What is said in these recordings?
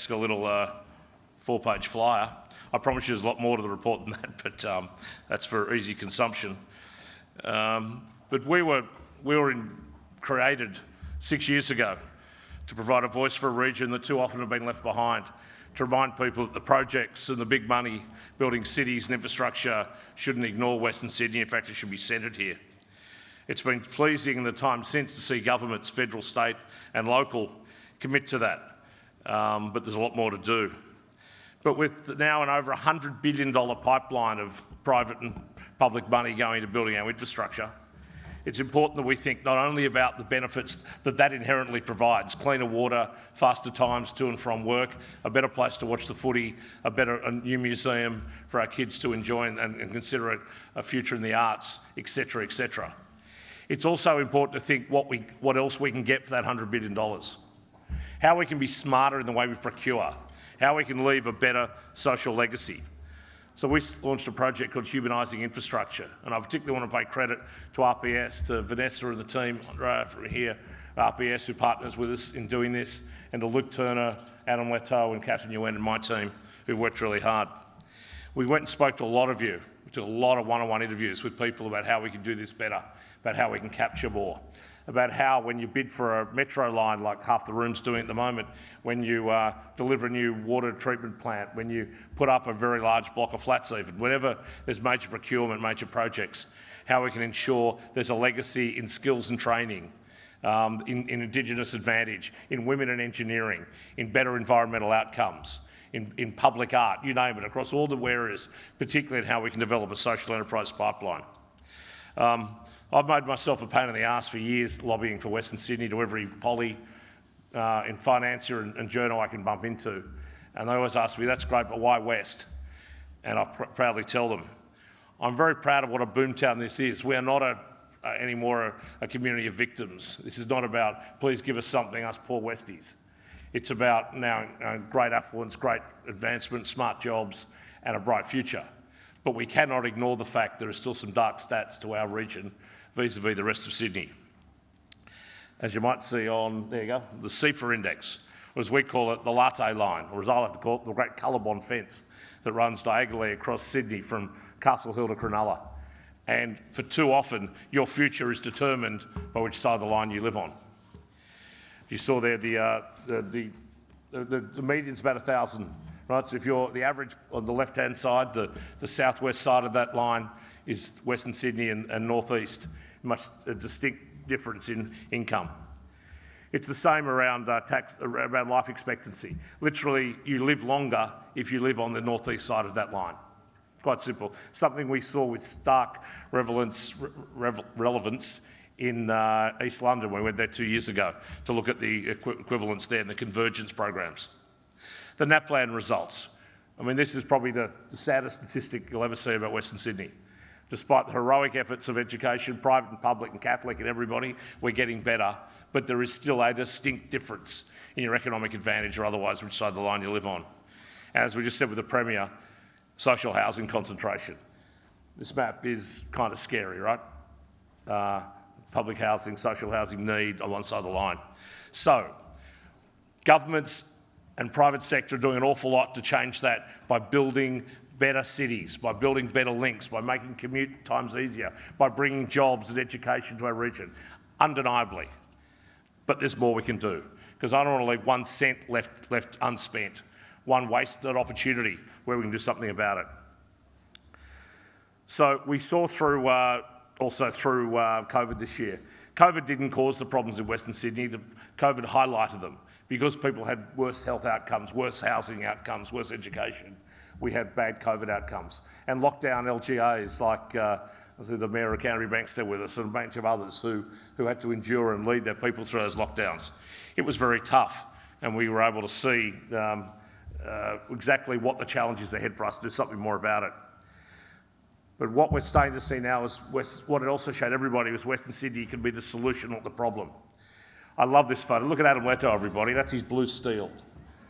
desk a little 4-page flyer. I promise you there's a lot more to the report than that, but that's for easy consumption. But we were created 6 years ago to provide a voice for a region that too often have been left behind, to remind people that the projects and the big money building cities and infrastructure shouldn't ignore Western Sydney. In fact, it should be centred here. It's been pleasing in the time since to see governments, federal, state and local, commit to that, but there's a lot more to do. But with now an over $100 billion pipeline of private and public money going to building our infrastructure, it's important that we think not only about the benefits that that inherently provides, cleaner water, faster times to and from work, a better place to watch the footy, a new museum for our kids to enjoy and consider a future in the arts, etc., etc. It's also important to think what else we can get for that $100 billion. How we can be smarter in the way we procure, how we can leave a better social legacy. So we launched a project called Humanising Infrastructure, and I particularly want to pay credit to RPS, to Vanessa and the team from here, RPS, who partners with us in doing this, and to Luke Turner, Adam Leto and Catherine Yuen and my team, who worked really hard. We went and spoke to a lot of you. We took a lot of one-on-one interviews with people about how we can do this better, about how we can capture more, about how when you bid for a metro line, like half the room's doing at the moment, when you deliver a new water treatment plant, when you put up a very large block of flats even, whenever there's major procurement, major projects, how we can ensure there's a legacy in skills and training, in Indigenous advantage, in women in engineering, in better environmental outcomes, in public art, you name it, across all the areas, particularly in how we can develop a social enterprise pipeline. I've made myself a pain in the arse for years lobbying for Western Sydney to every poly in financier and journal I can bump into. And they always ask me, that's great, but why West? And I proudly tell them, I'm very proud of what a boomtown this is. We are not anymore a community of victims. This is not about, please give us something, us poor Westies. It's about now great affluence, great advancement, smart jobs, and a bright future. But we cannot ignore the fact there are still some dark stats to our region vis-a-vis the rest of Sydney. As you might see on, there you go, the CIFA index, or as we call it, the latte line, or as I like to call it, the great colour-bond fence that runs diagonally across Sydney from Castle Hill to Cronulla. And for too often, your future is determined by which side of the line you live on. You saw there the median's about 1,000, right? So if you're the average on the left-hand side, the southwest side of that line is Western Sydney and northeast. A distinct difference in income. It's the same around around life expectancy. Literally, you live longer if you live on the northeast side of that line. Quite simple. Something we saw with stark relevance in East London when we went there 2 years ago to look at the equivalence there and the convergence programs. The NAPLAN results. I mean, this is probably the saddest statistic you'll ever see about Western Sydney. Despite the heroic efforts of education, private and public and Catholic and everybody, we're getting better, but there is still a distinct difference in your economic advantage or otherwise which side of the line you live on. And as we just said with the Premier, social housing concentration. This map is kind of scary, right? Public housing, social housing need on one side of the line. So, governments and private sector are doing an awful lot to change that by building better cities, by building better links, by making commute times easier, by bringing jobs and education to our region, undeniably. But there's more we can do, because I don't want to leave 1 cent left unspent, one wasted opportunity where we can do something about it. So we saw through, also through COVID this year, COVID didn't cause the problems in Western Sydney, COVID highlighted them, because people had worse health outcomes, worse housing outcomes, worse education. We had bad COVID outcomes. And lockdown LGAs like the Mayor of Canterbury Bank's there with us and a bunch of others who had to endure and lead their people through those lockdowns. It was very tough, and we were able to see exactly what the challenges ahead for us to do something more about it. But what we're starting to see now is what it also showed everybody was Western Sydney can be the solution, not the problem. I love this photo. Look at Adam Leto, everybody. That's his blue steel.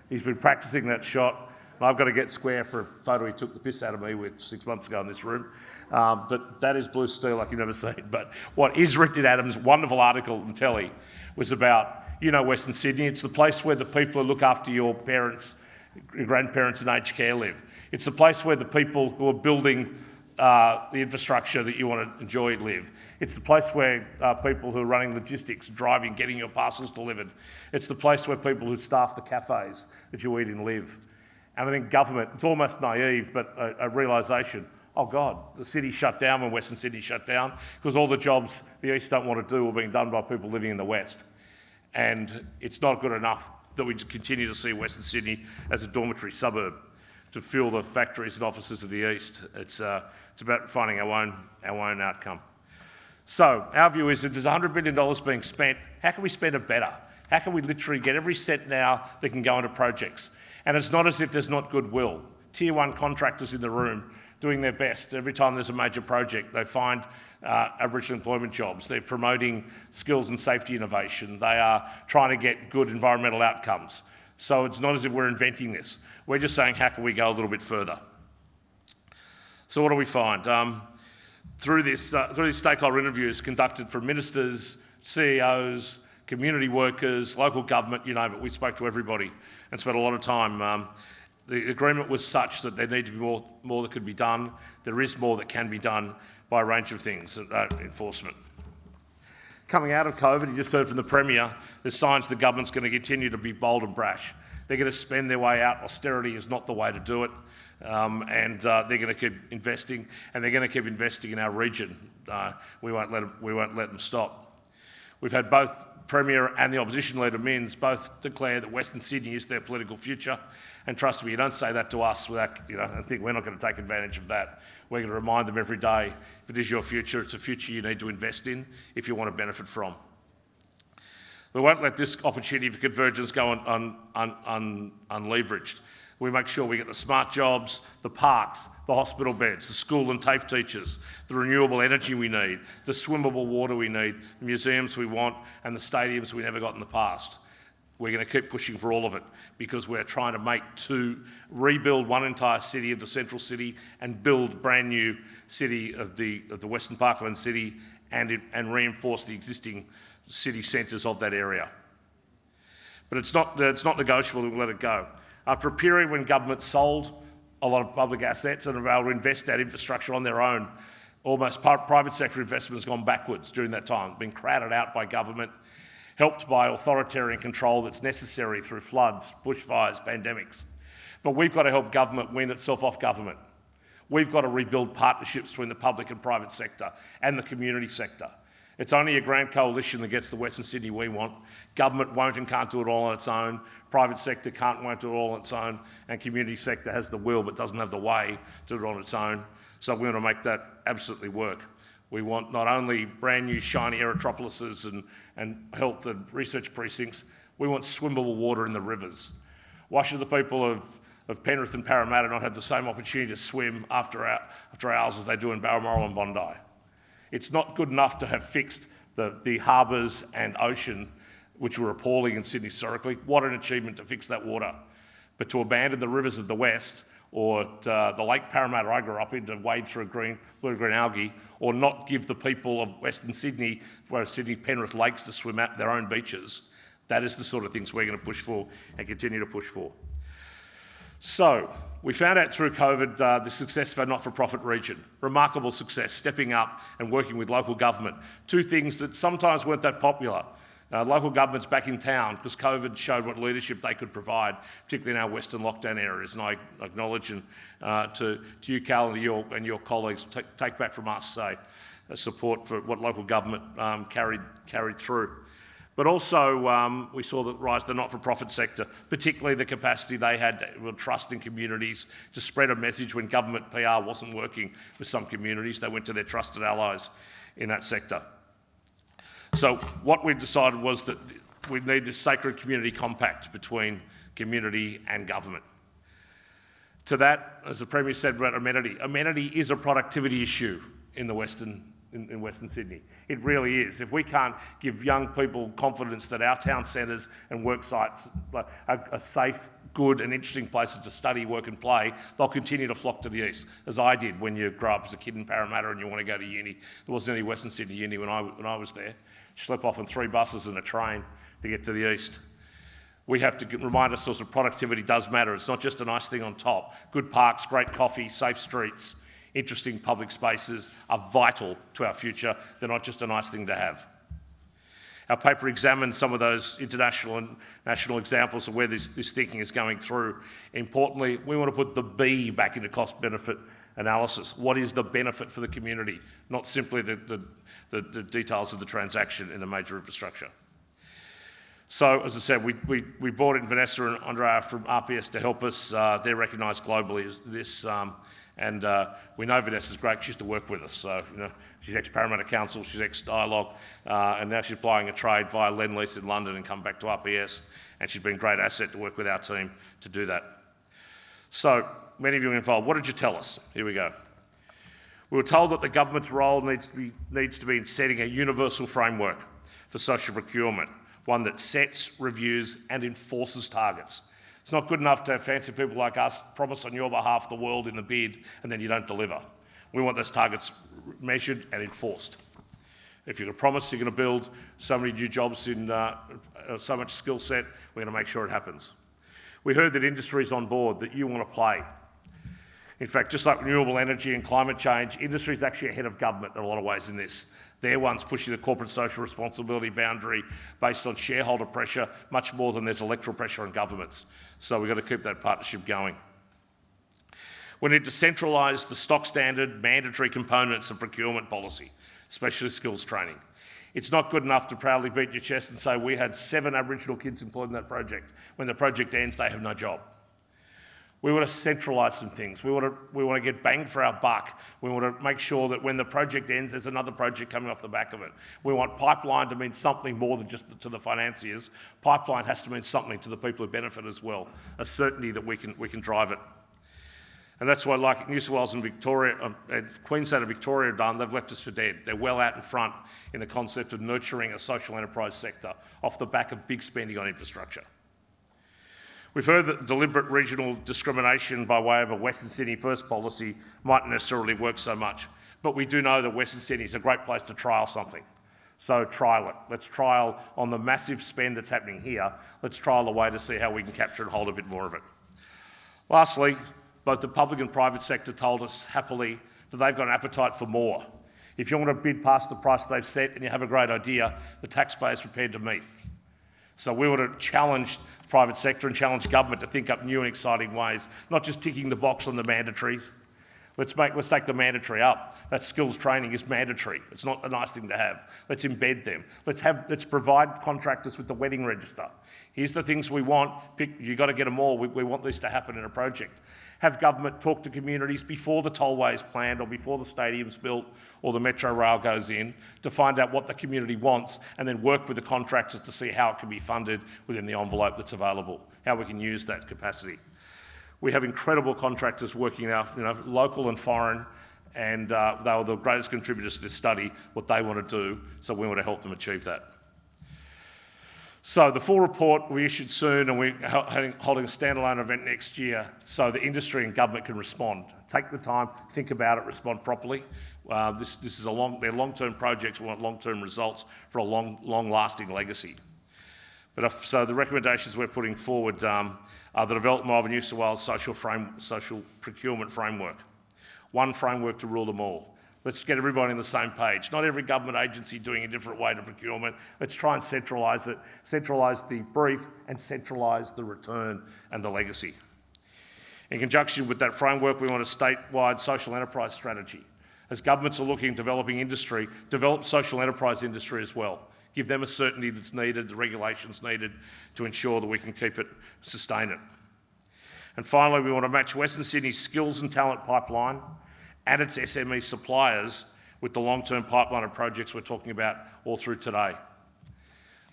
He's been practicing that shot. I've got to get square for a photo he took the piss out of me with 6 months ago in this room. But that is blue steel like you've never seen. But what is written in Adam's wonderful article in Telly was about, Western Sydney. It's the place where the people who look after your parents grandparents in aged care live. It's the place where the people who are building the infrastructure that you want to enjoy live. It's the place where people who are running logistics, driving, getting your parcels delivered. It's the place where people who staff the cafes that you eat in live. And I think government, it's almost naive, but a realisation, oh God, the city shut down when Western Sydney shut down because all the jobs the East don't want to do are being done by people living in the West. And it's not good enough that we continue to see Western Sydney as a dormitory suburb to fill the factories and offices of the East. It's about finding our own outcome. So our view is that there's $100 billion being spent. How can we spend it better? How can we literally get every cent now that can go into projects? And it's not as if there's not goodwill. Tier 1 contractors in the room doing their best. Every time there's a major project, they find Aboriginal employment jobs. They're promoting skills and safety innovation. They are trying to get good environmental outcomes. So it's not as if we're inventing this. We're just saying, how can we go a little bit further? So what do we find? Through these stakeholder interviews conducted from ministers, CEOs, community workers, local government, you name it, we spoke to everybody and spent a lot of time. The agreement was such that there need to be more that could be done. There is more that can be done by a range of things, enforcement. Coming out of COVID, you just heard from the Premier, there's signs the government's going to continue to be bold and brash. They're going to spend their way out. Austerity is not the way to do it. And they're going to keep investing, and they're going to keep investing in our region. We won't let them stop. We've had both Premier and the opposition leader, Minns, both declare that Western Sydney is their political future. And trust me, you don't say that to us without, and think we're not going to take advantage of that. We're going to remind them every day, if it is your future, it's a future you need to invest in if you want to benefit from. We won't let this opportunity for convergence go unleveraged. We make sure we get the smart jobs, the parks, the hospital beds, the school and TAFE teachers, the renewable energy we need, the swimmable water we need, the museums we want, and the stadiums we never got in the past. We're going to keep pushing for all of it because we're trying to rebuild one entire city of the central city and build a brand new city of the Western Parkland city and reinforce the existing city centres of that area. But it's not negotiable that we let it go. After a period when government sold a lot of public assets and were able to invest that infrastructure on their own, almost private sector investment has gone backwards during that time, been crowded out by government, helped by authoritarian control that's necessary through floods, bushfires, pandemics. But we've got to help government win itself off government. We've got to rebuild partnerships between the public and private sector and the community sector. It's only a grand coalition that gets the Western Sydney we want. Government won't and can't do it all on its own. Private sector won't do it all on its own. And community sector has the will but doesn't have the way to do it on its own. So we want to make that absolutely work. We want not only brand new shiny aerotropolises and health and research precincts, we want swimmable water in the rivers. Why should the people of Penrith and Parramatta not have the same opportunity to swim after hours as they do in Balmoral and Bondi? It's not good enough to have fixed the harbours and ocean, which were appalling in Sydney historically. What an achievement to fix that water. But to abandon the rivers of the West, or the Lake Parramatta I grew up in, to wade through blue-green algae, or not give the people of Western Sydney, Sydney Penrith Lakes to swim at their own beaches, that is the sort of things we're going to push for and continue to push for. So, we found out through COVID the success of our not-for-profit region. Remarkable success, stepping up and working with local government. Two things that sometimes weren't that popular. Local governments back in town, because COVID showed what leadership they could provide, particularly in our Western lockdown areas. And I acknowledge to you, Cal, and your colleagues, take back from us, support for what local government carried through. But also, we saw the rise of the not-for-profit sector, particularly the capacity they had to trust in communities to spread a message when government PR wasn't working with some communities. They went to their trusted allies in that sector. So what we decided was that we need this sacred community compact between community and government. To that, as the Premier said about amenity is a productivity issue in Western Sydney. It really is. If we can't give young people confidence that our town centres and work sites are safe, good and interesting places to study, work and play, they'll continue to flock to the east, as I did when you grow up as a kid in Parramatta and you want to go to uni. There wasn't any Western Sydney uni when I was there. Schlep off on 3 buses and a train to get to the east. We have to remind ourselves that productivity does matter. It's not just a nice thing on top. Good parks, great coffee, safe streets, interesting public spaces are vital to our future. They're not just a nice thing to have. Our paper examines some of those international and national examples of where this thinking is going through. Importantly, we want to put the B back into cost-benefit analysis. What is the benefit for the community? Not simply the details of the transaction in the major infrastructure. So, as I said, we brought in Vanessa and Andrea from RPS to help us. They're recognised globally as this, and we know Vanessa's great. She used to work with us, so she's ex-Parramatta Council, she's ex-Dialogue, and now she's applying a trade via Lend-Lease in London and come back to RPS, and she's been a great asset to work with our team to do that. So, many of you are involved. What did you tell us? Here we go. We were told that the government's role needs to be in setting a universal framework for social procurement, one that sets, reviews and enforces targets. It's not good enough to have fancy people like us promise on your behalf the world in the bid and then you don't deliver. We want those targets measured and enforced. If you're going to promise you're going to build so many new jobs in so much skill set, we're going to make sure it happens. We heard that industry's on board, that you want to play. In fact, just like renewable energy and climate change, industry's actually ahead of government in a lot of ways in this. They're ones pushing the corporate social responsibility boundary based on shareholder pressure, much more than there's electoral pressure on governments. So we've got to keep that partnership going. We need to centralise the stock standard mandatory components of procurement policy, especially skills training. It's not good enough to proudly beat your chest and say we had 7 Aboriginal kids employed in that project. When the project ends, they have no job. We want to centralise some things. We want to get bang for our buck. We want to make sure that when the project ends, there's another project coming off the back of it. We want pipeline to mean something more than just to the financiers. Pipeline has to mean something to the people who benefit as well, a certainty that we can drive it. And that's why, like New South Wales and Victoria, Queensland and Victoria have done, they've left us for dead. They're well out in front in the concept of nurturing a social enterprise sector off the back of big spending on infrastructure. We've heard that deliberate regional discrimination by way of a Western Sydney first policy mightn't necessarily work so much, but we do know that Western Sydney is a great place to trial something. So trial it. Let's trial on the massive spend that's happening here. Let's trial a way to see how we can capture and hold a bit more of it. Lastly, both the public and private sector told us happily that they've got an appetite for more. If you want to bid past the price they've set and you have a great idea, the taxpayer's prepared to meet. So we want to challenge the private sector and challenge government to think up new and exciting ways, not just ticking the box on the mandatories. Let's take the mandatory up. That skills training is mandatory. It's not a nice thing to have. Let's embed them. Let's provide contractors with the wedding register. Here's the things we want. You've got to get them all. We want this to happen in a project. Have government talk to communities before the tollway is planned or before the stadium's built or the metro rail goes in to find out what the community wants and then work with the contractors to see how it can be funded within the envelope that's available, how we can use that capacity. We have incredible contractors working now, local and foreign, and they are the greatest contributors to this study, what they want to do, so we want to help them achieve that. So the full report will be issued soon, and we're holding a standalone event next year so the industry and government can respond. Take the time, think about it, respond properly. This is they're long-term projects. We want long-term results for a long-lasting legacy. So the recommendations we're putting forward are the development of a New South Wales social procurement framework. One framework to rule them all. Let's get everybody on the same page. Not every government agency doing a different way to procurement. Let's try and centralise it, centralise the brief and centralise the return and the legacy. In conjunction with that framework, we want a statewide social enterprise strategy. As governments are looking at developing industry, develop social enterprise industry as well. Give them a certainty that's needed, the regulations needed to ensure that we can keep it, sustain it. And finally, we want to match Western Sydney's skills and talent pipeline and its SME suppliers with the long-term pipeline of projects we're talking about all through today.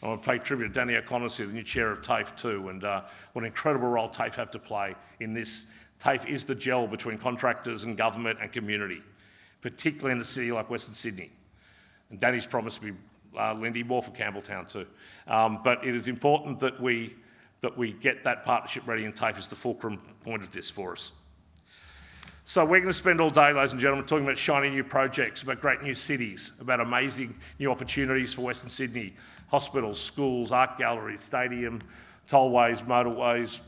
I want to pay tribute to Danny O'Connor, the new chair of TAFE too, and what an incredible role TAFE have to play in this. TAFE is the gel between contractors and government and community, particularly in a city like Western Sydney. And Danny's promised me, Lindy, more for Campbelltown too. But it is important that we get that partnership ready, and TAFE is the fulcrum point of this for us. So we're going to spend all day, ladies and gentlemen, talking about shiny new projects, about great new cities, about amazing new opportunities for Western Sydney, hospitals, schools, art galleries, stadium, tollways, motorways,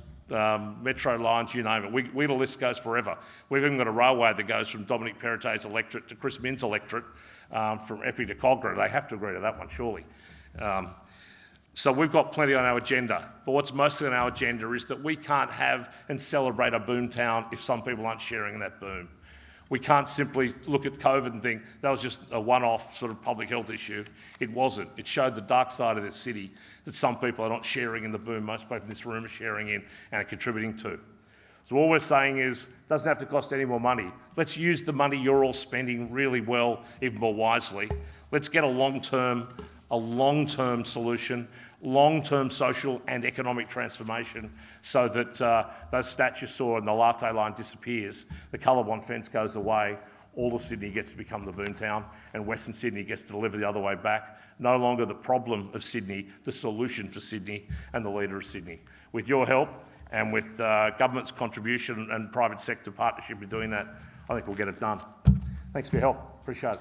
metro lines, you name it. The list goes forever. We've even got a railway that goes from Dominic Perrottet's electorate to Chris Minns' electorate, from Epping to Cogra. They have to agree to that one, surely. So we've got plenty on our agenda, but what's mostly on our agenda is that we can't have and celebrate a boomtown if some people aren't sharing in that boom. We can't simply look at COVID and think that was just a one-off sort of public health issue. It wasn't. It showed the dark side of this city that some people are not sharing in the boom most people in this room are sharing in and are contributing to. So all we're saying is, it doesn't have to cost any more money. Let's use the money you're all spending really well, even more wisely. Let's get a long-term solution, long-term social and economic transformation so that those stats you saw and the latte line disappears, the colour-one fence goes away, all of Sydney gets to become the boomtown, and Western Sydney gets to deliver the other way back. No longer the problem of Sydney, the solution for Sydney and the leader of Sydney. With your help and with government's contribution and private sector partnership in doing that, I think we'll get it done. Thanks for your help. Appreciate it.